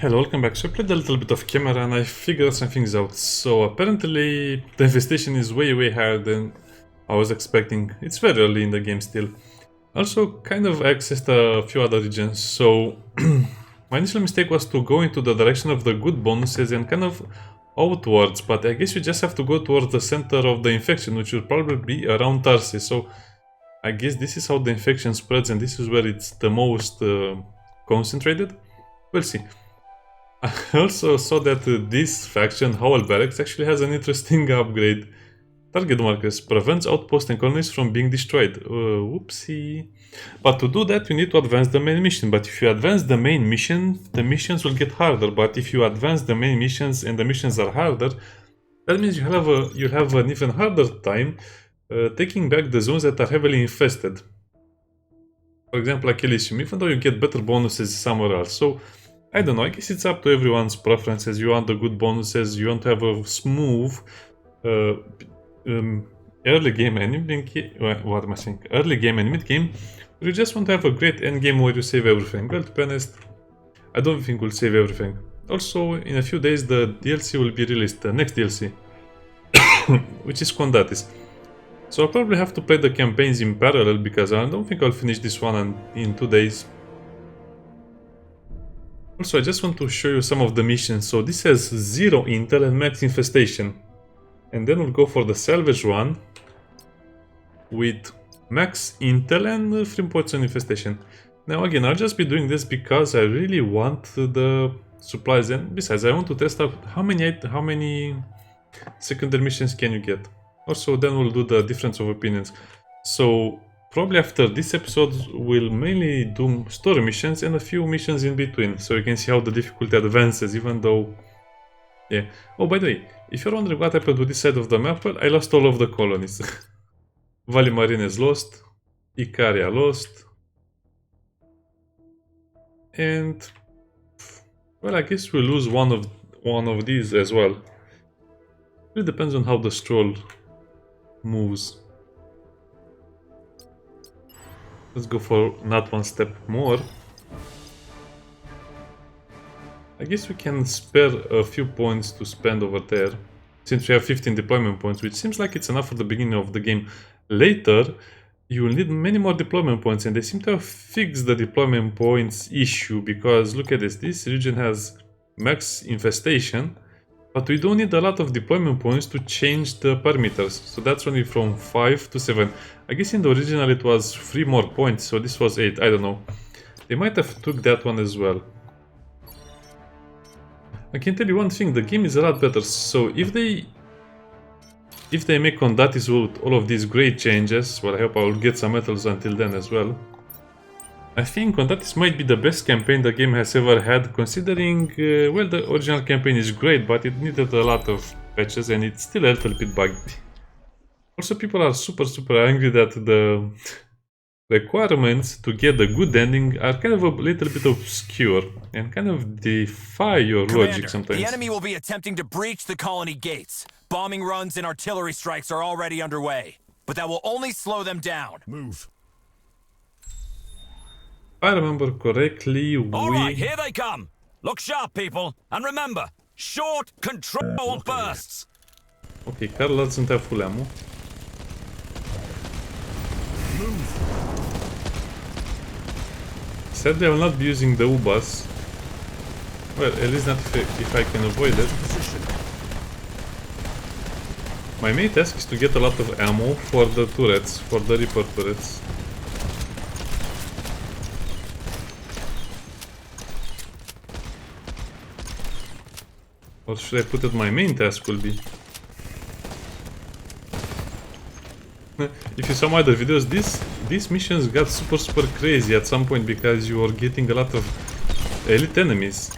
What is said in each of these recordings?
Hello, welcome back. So I played a little bit of camera and I figured some things out. So apparently the infestation is way higher than I was expecting. It's very early in the game still. Also kind of accessed a few other regions. So my initial mistake was to go into the direction of the good bonuses and kind of outwards, but I guess you just have to go towards the center of the infection, which will probably be around Tarsus. So I guess this is how the infection spreads and this is where it's the most concentrated. We'll see. I also saw that this faction, Howell barrex, actually has an interesting upgrade. Target markers prevents outposts and colonies from being destroyed. Whoopsie. But to do that, you need to advance the main mission. But if you advance the main mission, the missions will get harder. But if you advance the main missions and the missions are harder, that means you'll have an even harder time taking back the zones that are heavily infested. For example, like Elysium, even though you get better bonuses somewhere else. So I don't know, I guess it's up to everyone's preferences. You want the good bonuses, you want to have a smooth early game and early game and mid game, or you just want to have a great end game where you save everything. Well, to be honest, I don't think we'll save everything. Also, in a few days the DLC will be released, the next DLC, which is Condatis. So I'll probably have to play the campaigns in parallel because I don't think I'll finish this one in 2 days. Also, I just want to show you some of the missions. So this has 0 intel and max infestation. And then we'll go for the Salvage Run with max intel and 3 points on infestation. Now again, I'll just be doing this because I really want the supplies, and besides I want to test out how many secondary missions can you get. Also, then we'll do the difference of opinions. So probably after this episode, we'll mainly do story missions and a few missions in between, so you can see how the difficulty advances, even though... Yeah. Oh, by the way, if you're wondering what happened to this side of the map, well, I lost all of the colonies. Valley Marine is lost, Icaria lost, and... well, I guess we'll lose one of these as well. It depends on how the stroll moves. Let's go for not one step more. I guess we can spare a few points to spend over there, since we have 15 deployment points, which seems like it's enough for the beginning of the game. Later, you will need many more deployment points, and they seem to have fixed the deployment points issue, because look at this, this region has max infestation, but we don't need a lot of deployment points to change the parameters, so that's only from 5 to 7. I guess in the original it was 3 more points, so this was 8, I don't know. They might have took that one as well. I can tell you one thing, the game is a lot better, so if they make Condatis with all of these great changes, well, I hope I will get some medals until then as well. I think Condatis might be the best campaign the game has ever had, considering, well, the original campaign is great, but it needed a lot of patches and it's still a little bit buggy. Also, people are super angry that the requirements to get the good ending are kind of a little bit obscure and kind of defy your logic sometimes. The enemy will be attempting to breach the colony gates. Bombing runs and artillery strikes are already underway, but that will only slow them down. Move. If I remember correctly, Alright, here they come! Look sharp, people, and remember, short, controlled bursts! Ok, care sunt a full ammo. Sadly, I will not be using the U-bus. Well, at least not if I can avoid it. My main task is to get a lot of ammo for the turrets, for the Reaper turrets. Or should I put it my main task will be? If you saw my other videos, these missions got super crazy at some point because you were getting a lot of elite enemies.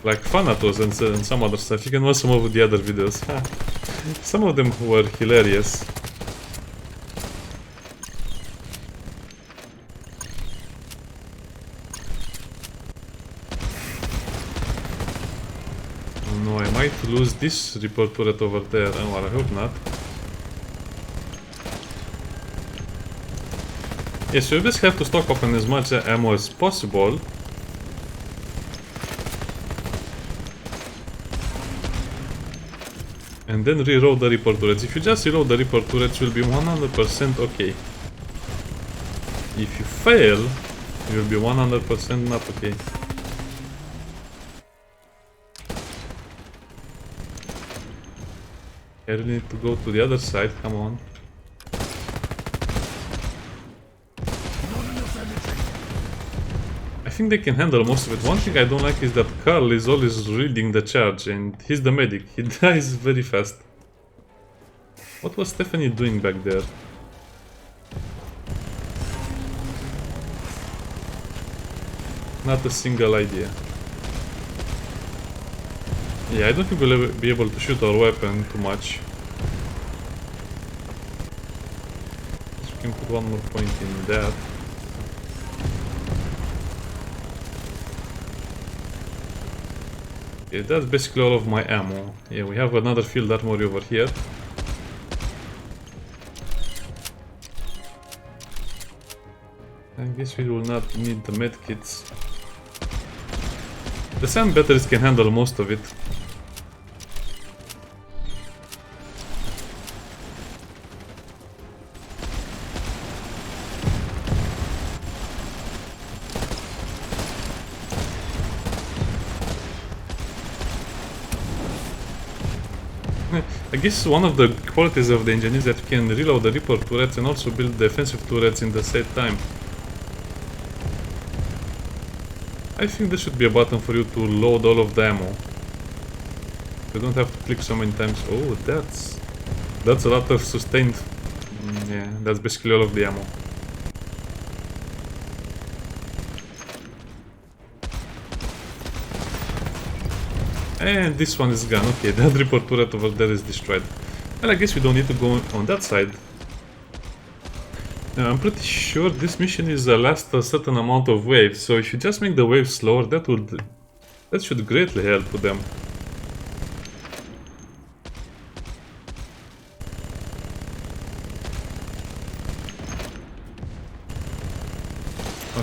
Like Thanatos and some other stuff. You can watch some of the other videos. Some of them were hilarious. Oh no, I might lose this Reaper turret over there. Oh, well, I hope not. Yes, you just have to stock up on as much ammo as possible. And then reload the Reaper turrets. If you just reload the Reaper turrets, you'll be 100% okay. If you fail, you'll be 100% not okay. I really need to go to the other side, come on. I think they can handle most of it. One thing I don't like is that Carl is always reading the charge and he's the medic. He dies very fast. What was Stephanie doing back there? Not a single idea. Yeah, I don't think we'll ever be able to shoot our weapon too much. We can put one more point in that. Okay, that's basically all of my ammo. Yeah, we have another field armory over here. I guess we will not need the medkits. The SAM batteries can handle most of it. I guess one of the qualities of the engine is that you can reload the Reaper turrets and also build defensive turrets in the same time. I think there should be a button for you to load all of the ammo. You don't have to click so many times. Oh, that's a lot of sustained. Yeah, that's basically all of the ammo. And this one is gone. Okay, that Reaper turret over there is destroyed. Well, I guess we don't need to go on that side. Now, I'm pretty sure this mission is last a certain amount of waves, so if you just make the waves slower, that should greatly help with them.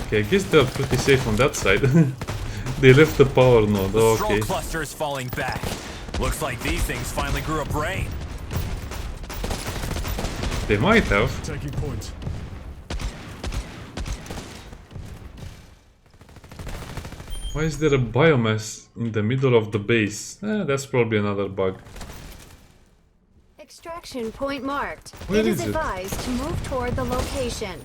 Okay, I guess they're pretty safe on that side. They left the power node. The Okay. Stroll cluster is falling back. Looks like these things finally grew a brain. They might have. Taking point. Why is there a biomass in the middle of the base? That's probably another bug. Extraction point marked. Where It is is it? advised to move toward the location.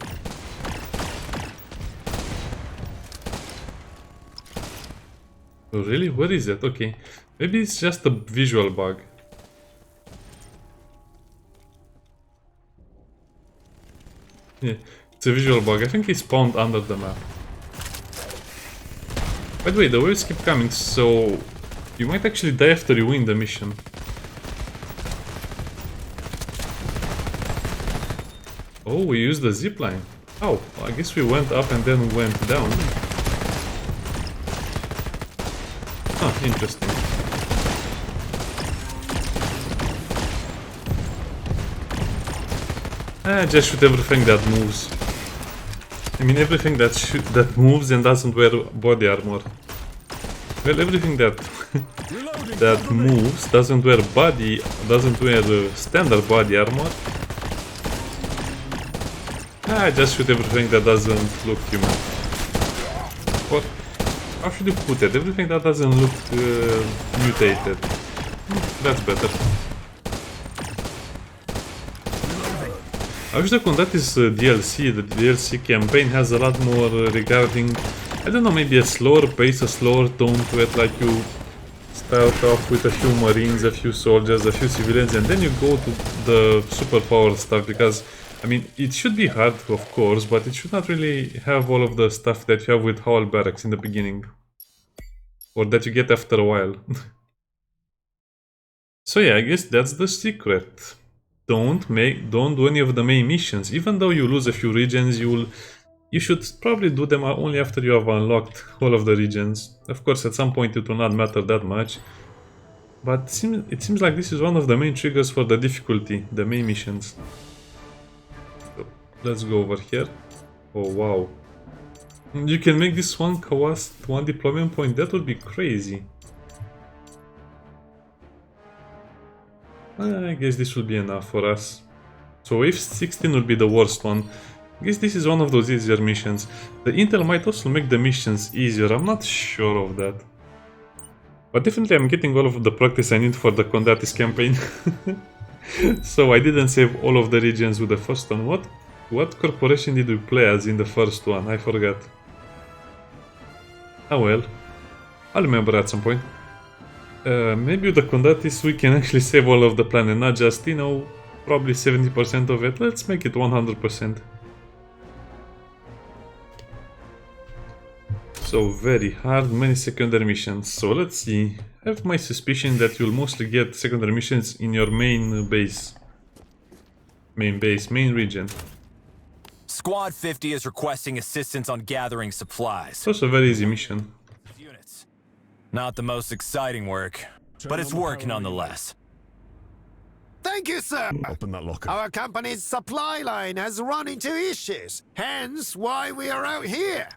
Oh, really? Where is it? Okay. Maybe it's just a visual bug. Yeah, it's a visual bug. I think it spawned under the map. By the way, the waves keep coming, so you might actually die after you win the mission. Oh, we used the zipline. Oh, I guess we went up and then went down. Huh, interesting. Just shoot everything that moves. I mean, everything that moves and doesn't wear body armor. Well, everything that that moves doesn't wear standard body armor. Just shoot everything that doesn't look human. What? How should you put it? Everything that doesn't look mutated. That's better. I wish the conduct is DLC. The DLC campaign has a lot more regarding, I don't know, maybe a slower pace, a slower tone to it, like you start off with a few marines, a few soldiers, a few civilians, and then you go to the superpower stuff, because, I mean, it should be hard, of course, but it should not really have all of the stuff that you have with Howell barracks in the beginning. Or that you get after a while. So yeah, I guess that's the secret. Don't do any of the main missions. Even though you lose a few regions, you should probably do them only after you have unlocked all of the regions. Of course, at some point it will not matter that much. But it seems like this is one of the main triggers for the difficulty, the main missions. So, let's go over here. Oh wow. You can make this one cost one deployment point, that would be crazy. I guess this will be enough for us. So if 16 will be the worst one, I guess this is one of those easier missions. The intel might also make the missions easier, I'm not sure of that. But definitely I'm getting all of the practice I need for the Condatis campaign. So I didn't save all of the regions with the first one. What corporation did we play as in the first one? I forgot. Oh well. I'll remember at some point. Maybe with the Condatis we can actually save all of the planet, not just, you know, probably 70% of it. Let's make it 100%. So very hard, many secondary missions. So let's see. I have my suspicion that you'll mostly get secondary missions in your main base. Main region. Squad 50 is requesting assistance on gathering supplies. It's also a very easy mission. Units. Not the most exciting work, but it's work nonetheless. Thank you, sir. Open that locker. Our company's supply line has run into issues, hence why we are out here.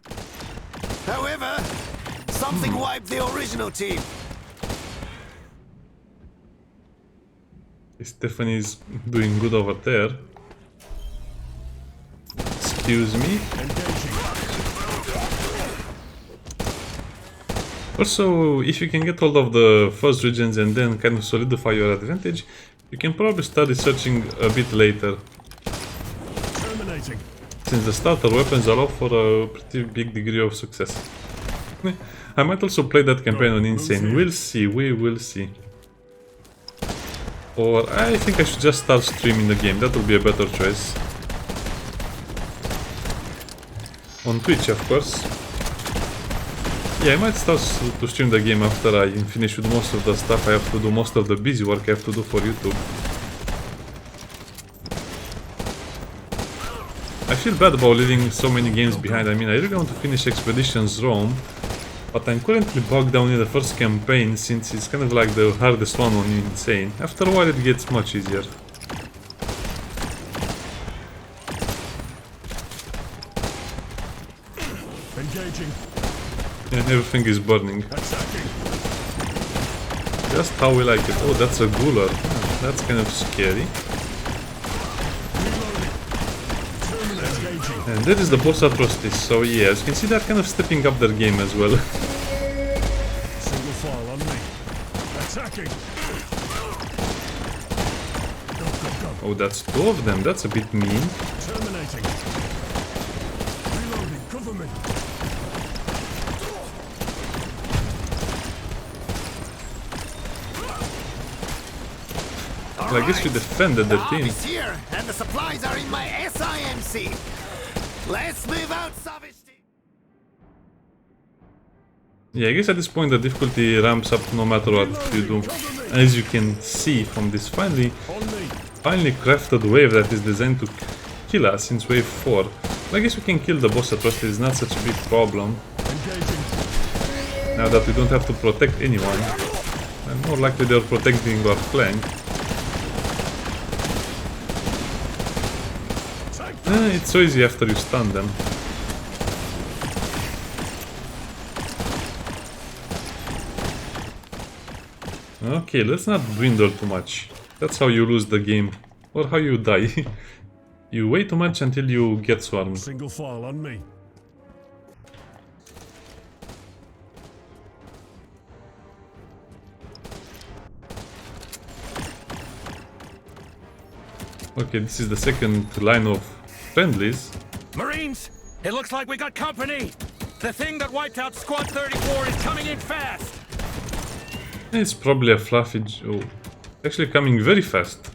However, something wiped the original team. Stephanie's doing good over there. Excuse me. Also, if you can get hold of the first regions and then kind of solidify your advantage, you can probably start researching a bit later. Terminating. Since the starter weapons allow for a pretty big degree of success. I might also play that campaign on Insane. We'll see, we will see. Or I think I should just start streaming the game, that will be a better choice. On Twitch, of course. Yeah, I might start to stream the game after I finish with most of the stuff I have to do, most of the busy work I have to do for YouTube. I feel bad about leaving so many games behind. I mean, I really want to finish Expeditions Rome, but I'm currently bogged down in the first campaign since it's kind of like the hardest one on Insane. After a while it gets much easier. Engaging. And everything is burning. Attacking. Just how we like it. Oh, that's a Gular. That's kind of scary. And that is the boss at Solstice, so yeah, as you can see they're kind of stepping up their game as well. Single file on me. Attacking. Go, go, go. Oh, that's two of them, that's a bit mean. Terminating. Reloading, cover me. Well, I guess you defended the team. Is here, and the supplies are in my SIMC. Let's move out, Salvage team. Yeah, I guess at this point the difficulty ramps up no matter what you do. As you can see from this finely crafted wave that is designed to kill us since wave 4. I guess we can kill the boss at first, it's not such a big problem. Now that we don't have to protect anyone. And more likely they're protecting our flank. It's so easy after you stun them. Okay, let's not dwindle too much. That's how you lose the game. Or how you die. You wait too much until you get swarmed. Single file on me. Okay, this is the second line of friendlies. Marines, it looks like we got company. The thing that wiped out Squad 34 is coming in fast. It's probably a fluffy... Oh, actually coming very fast.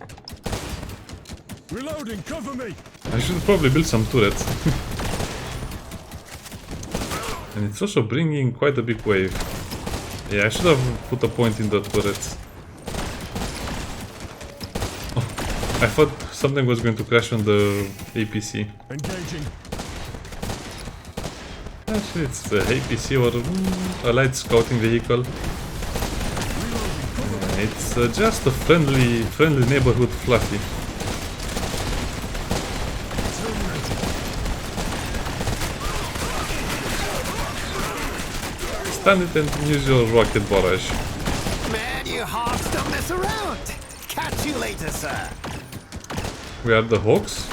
Reloading, cover me. I should probably build some turrets. And it's also bringing quite a big wave. Yeah, I should have put a point in the turrets. Oh, I thought something was going to crash on the APC. Engaging. Actually, it's the APC or a light scouting vehicle. It's just a friendly neighborhood fluffy. Stand it and use your rocket barrage. Man, you hogs don't mess around. Catch you later, sir. We are the Hawks?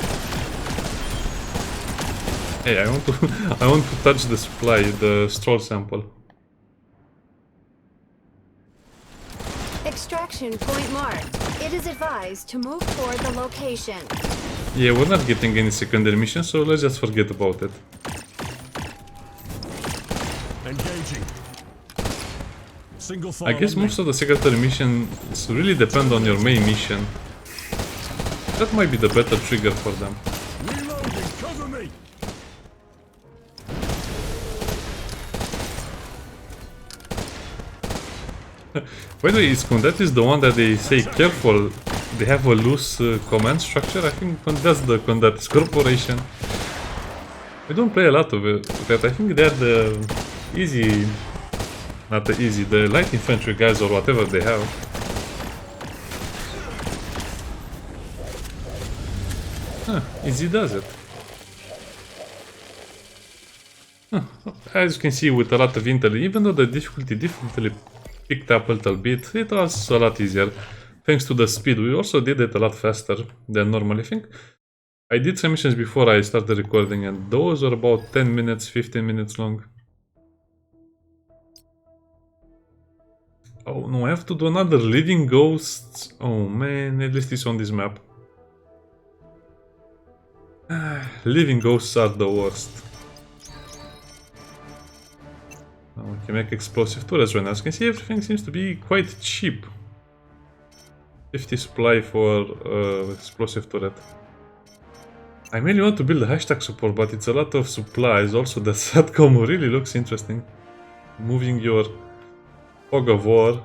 Hey, I want to I want to touch the supply, the stroll sample. Extraction point marked. It is advised to move toward the location. Yeah, we're not getting any secondary mission, so let's just forget about it. Engaging. Single file I guess on me. most of the secondary missions really depend on your main mission. That might be the better trigger for them. Reloading. Cover me. By the way, is Condat is the one that they say careful, they have a loose command structure? I think that's the Condat Corporation. We don't play a lot of it, but I think they're the easy, not the easy, the light infantry guys or whatever they have. Huh, easy does it. Huh, as you can see with a lot of intel, even though the difficulty picked up a little bit, it was a lot easier. Thanks to the speed, we also did it a lot faster than normally. I think I did some missions before I started recording and those are about 10 minutes, 15 minutes long. Oh no, I have to do another Living Ghosts. Oh man, at least it's on this map. Living Ghosts are the worst. We can make explosive turrets right now. As you can see, everything seems to be quite cheap. 50 supply for explosive turret. I mainly want to build a hashtag support, but it's a lot of supplies. Also, the SATCOM really looks interesting. Moving your fog of war.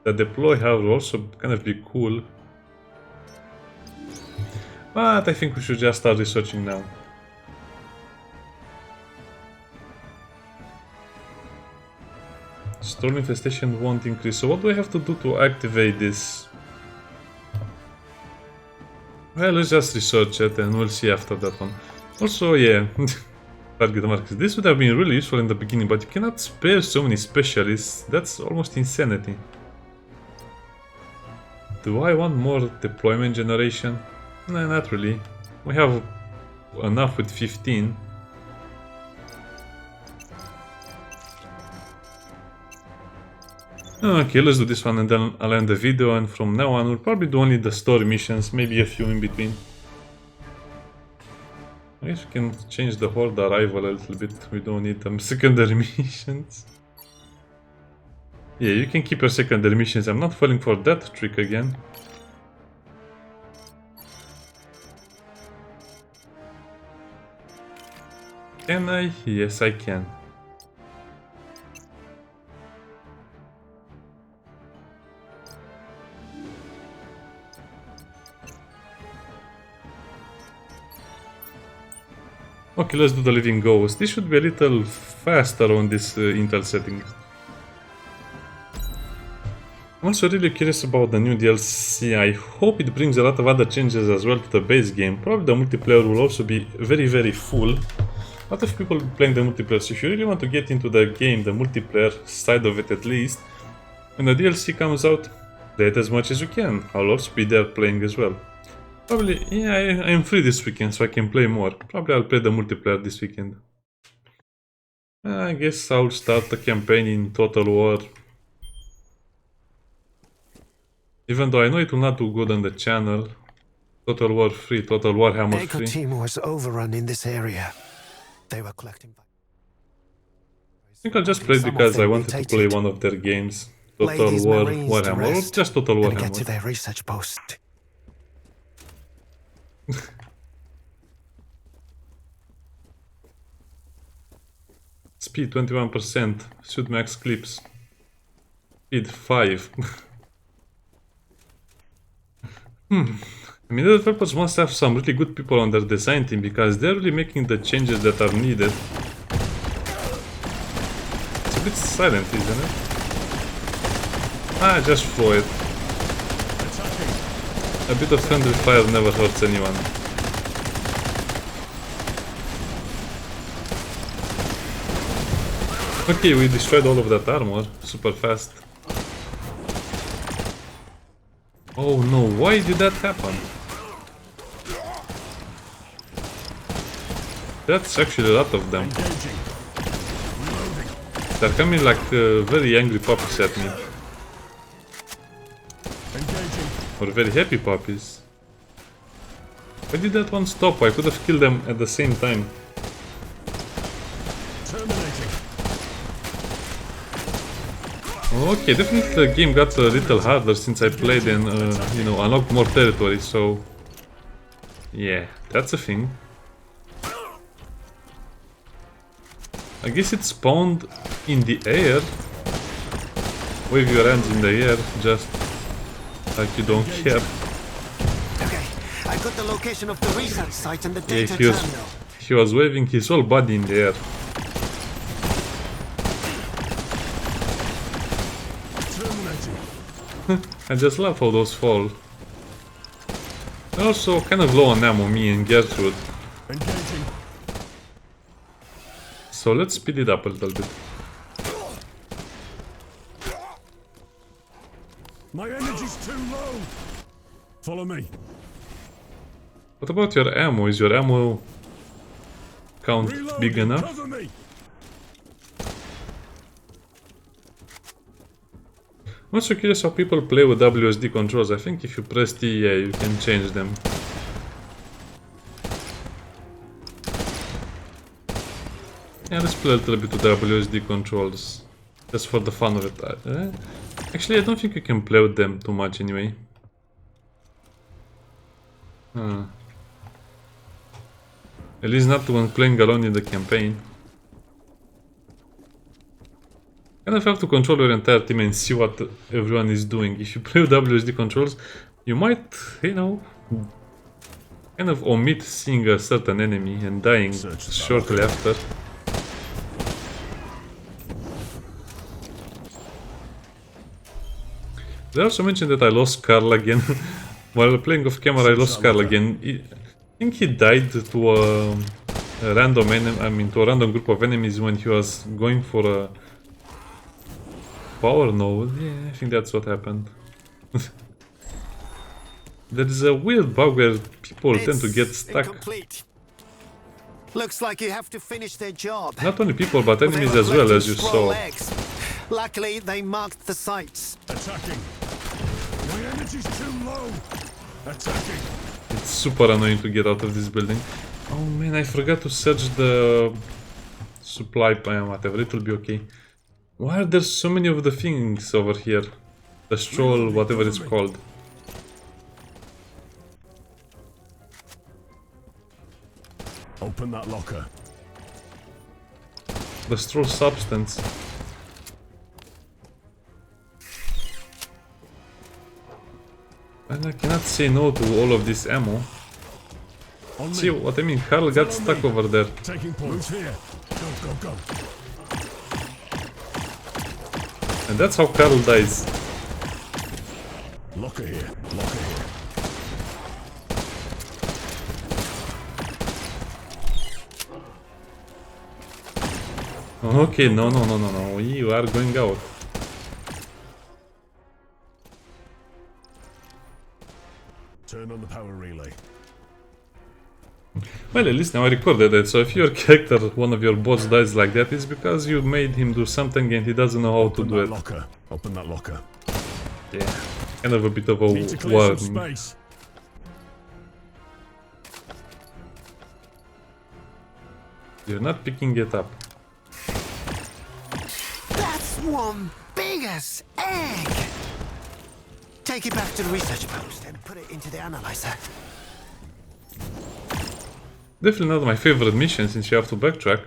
The deploy, however, also kind of be cool. But I think we should just start researching now. Storm infestation won't increase. So what do I have to do to activate this? Well, let's just research it and we'll see after that one. Also, yeah, target markers. This would have been really useful in the beginning, but you cannot spare so many specialists. That's almost insanity. Do I want more deployment generation? No, not really. We have enough with 15. Okay, let's do this one and then I'll end the video, and from now on we'll probably do only the story missions, maybe a few in between. I guess we can change the horde arrival a little bit, we don't need them secondary missions. Yeah, you can keep your secondary missions, I'm not falling for that trick again. Can I? Yes, I can. Okay, let's do the Living Ghost. This should be a little faster on this Intel setting. I'm also really curious about the new DLC. I hope it brings a lot of other changes as well to the base game. Probably the multiplayer will also be very full. A lot of people playing the multiplayer, so if you really want to get into the game, the multiplayer side of it at least, when the DLC comes out, play it as much as you can. I'll also be there playing as well. Probably, yeah, I'm free this weekend, so I can play more. Probably I'll play the multiplayer this weekend. I guess I'll start a campaign in Total War. Even though I know it will not do good on the channel. Total War free, Total War Hammer Echo free. team was overrun in this area. They were collecting. I think I'll just play it because I wanted to play one of their games. Total War Warhammer, or just Total War Get to Hammer. their research post. Speed 21%, shoot max clips. Speed 5. I mean, the developers must have some really good people on their design team because they're really making the changes that are needed. It's a bit silent, isn't it? Ah, just throw it. A bit of friendly fire never hurts anyone. Okay, we destroyed all of that armor super fast. Oh no, why did that happen? That's actually a lot of them. Engaging. Reloading. They're coming like very angry puppies at me. Engaging. Or very happy puppies. Why did that one stop? I could have killed them at the same time. Terminating. Okay, definitely the game got a little harder since I played and, you know, unlocked more territory, so... Yeah, that's a thing. I guess it spawned in the air. Wave your hands in the air, just like you don't care. Okay, I got the location of the research site and the Yeah, data he was waving his whole body in the air. Terminating. I just love how those fall. They're also kind of low on ammo, me and Gertrude. Engaging. So let's speed it up a little bit. My energy's too low. Follow me. What about your ammo? Is your ammo count Reloading. big enough? Cover me. I'm also curious how people play with WSD controls. I think if you press T, yeah, you can change them. Yeah, let's play a little bit with WSD controls. Just for the fun of it. Actually, I don't think you can play with them too much anyway. At least not when playing alone in the campaign. Kind of have to control your entire team and see what everyone is doing. If you play with WSD controls, you might, you know, kind of omit seeing a certain enemy and dying shortly after. They also mentioned that I lost Carl again. While playing off camera, I lost Carl again. I think he died to a random enemy, I mean to a random group of enemies when he was going for a power node. Yeah, I think that's what happened. There's a weird bug where people tend to get stuck. Incomplete. Looks like you have to finish their job. Not only people, but enemies as well, as you saw. Luckily, they marked the sites. Attacking. My energy's too low. Attacking. It's super annoying to get out of this building. Oh man, I forgot to search the supply point, whatever, it'll be okay. Why are there so many of the things over here? The stroll, whatever it's called. Open that locker. The stroll substance. And I cannot say no to all of this ammo. On See me. what I mean? Carl got stuck over there. Taking points. Move here. Go, go, go. And that's how Carl dies. Locker here. Locker here. Okay, no, no, no, no, no. You are going out. Turn on the power relay. Well, at least now I recorded it, so if your character, one of your bots dies like that, it's because you made him do something and he doesn't know how to Open do that it. locker. Open that locker. Yeah, kind of a bit of a Need to clear some warning. space. You're not picking it up. That's one big-ass egg! Take it back to the research post and put it into the analyzer. Definitely not my favorite mission since you have to backtrack.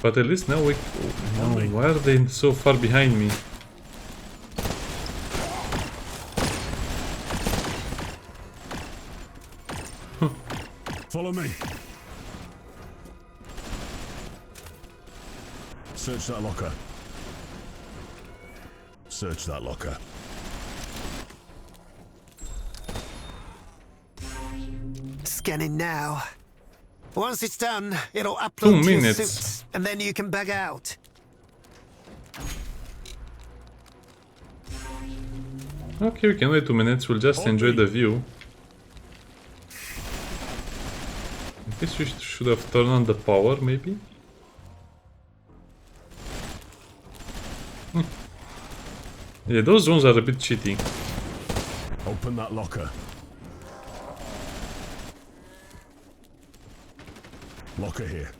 But at least now we... Oh, no, why are they so far behind me? Follow me. Search that locker. Search that locker. Scanning now. Once it's done, it'll 2 upload to your minutes. suit, and then you can bug out. Okay, we can wait 2 minutes, we'll just enjoy the view. I guess we should have turned on the power, maybe? Yeah, those drones are a bit cheaty. Open that locker. Locker here.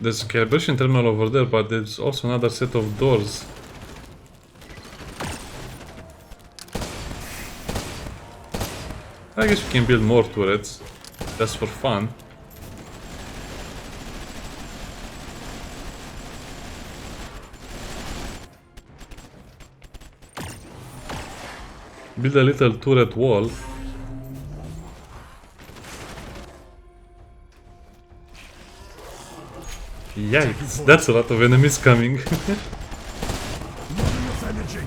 There's a calibration terminal over there, but there's also another set of doors. I guess we can build more turrets, just for fun. Build a little turret wall. Yikes, that's a lot of enemies coming. Not enough energy.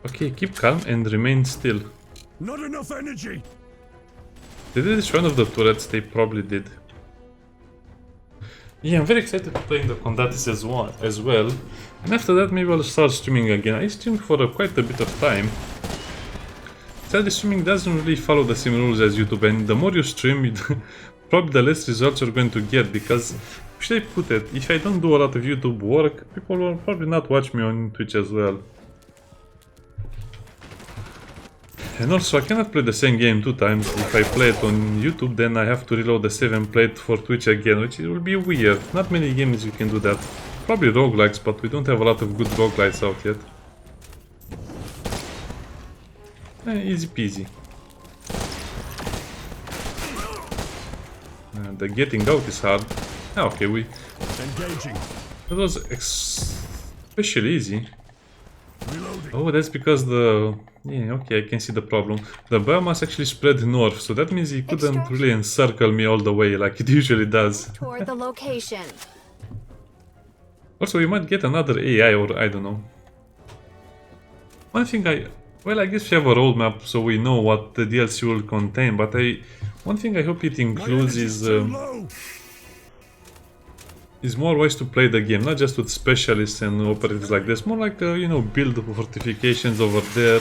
Okay, keep calm and remain still. Not enough energy. Did they destroy one of the turrets? They probably did. Yeah, I'm very excited to play in the Condatis as well. And after that, maybe I'll start streaming again. I streamed for quite a bit of time. Sadly, streaming doesn't really follow the same rules as YouTube, and the more you stream, probably the less results you're going to get, because, how should I put it, if I don't do a lot of YouTube work, people will probably not watch me on Twitch as well. And also, I cannot play the same game 2 times. If I play it on YouTube, then I have to reload the save and play it for Twitch again, which will be weird. Not many games you can do that. Probably roguelikes, but we don't have a lot of good roguelikes out yet. Easy peasy. The getting out is hard. Okay, Engaging. that was especially easy. Reloading. Oh, that's because the... Yeah, okay, I can see the problem. The biomass actually spread north, so that means he couldn't really encircle me all the way like it usually does. Toward the location. Also, we might get another AI, or I don't know. One thing well, I guess we have a roadmap, so we know what the DLC will contain, but one thing I hope it includes is more ways to play the game, not just with specialists and operatives like this, more like, you know, build fortifications over there,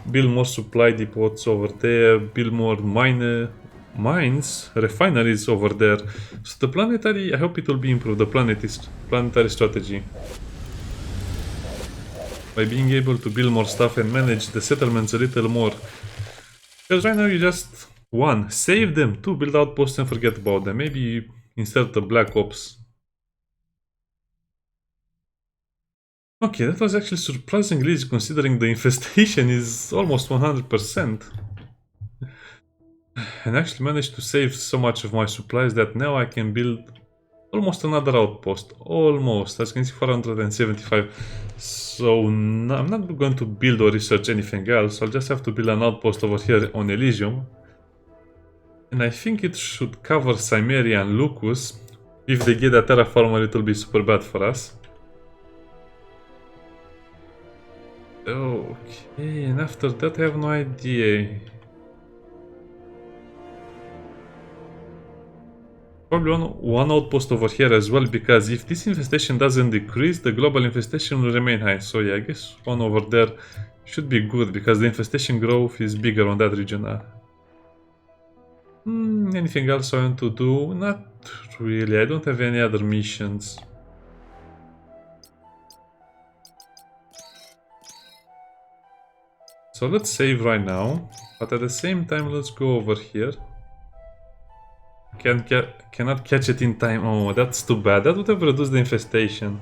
build more supply depots over there, build more mines, refineries over there. So the planetary, I hope it will be improved, the planetary strategy. By being able to build more stuff and manage the settlements a little more. Because right now you just, 1, save them, 2, build outposts and forget about them. Maybe insert the Black Ops. Okay, that was actually surprisingly easy considering the infestation is almost 100%. And actually managed to save so much of my supplies that now I can build almost another outpost. Almost, as you can see, 475. So I'm not going to build or research anything else. I'll just have to build an outpost over here on Elysium. And I think it should cover Cimmeria and Lucus. If they get a terraformer, it will be super bad for us. Okay, and after that I have no idea. Probably one outpost over here as well, because if this infestation doesn't decrease, the global infestation will remain high. So yeah, I guess one over there should be good, because the infestation growth is bigger on that region. Anything else I want to do? Not really, I don't have any other missions. So let's save right now, but at the same time let's go over here. Cannot catch it in time. Oh, that's too bad. That would have reduced the infestation.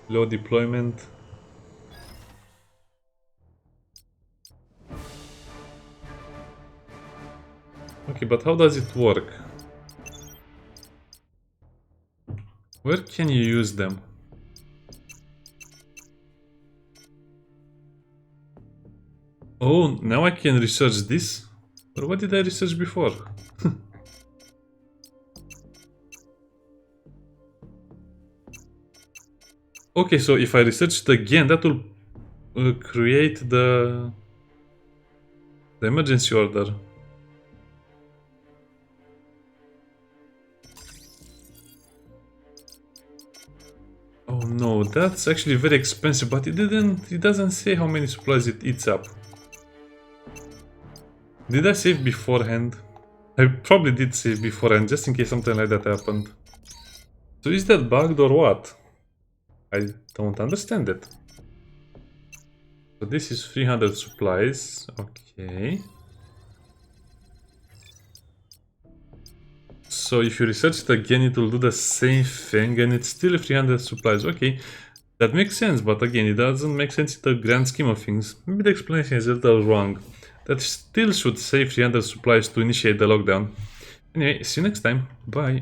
Low deployment. Okay, but how does it work? Where can you use them? Oh, now I can research this? Or what did I research before? Okay, so if I research it again, that will create the emergency order. No, that's actually very expensive, but it doesn't say how many supplies it eats up. Did I save beforehand? I probably did save beforehand, just in case something like that happened. So is that bugged or what? I don't understand it. So this is 300 supplies, okay. So if you research it again, it will do the same thing, and it's still 300 supplies. Okay, that makes sense, but again, it doesn't make sense in the grand scheme of things. Maybe the explanation is a little wrong. That still should save 300 supplies to initiate the lockdown. Anyway, see you next time. Bye.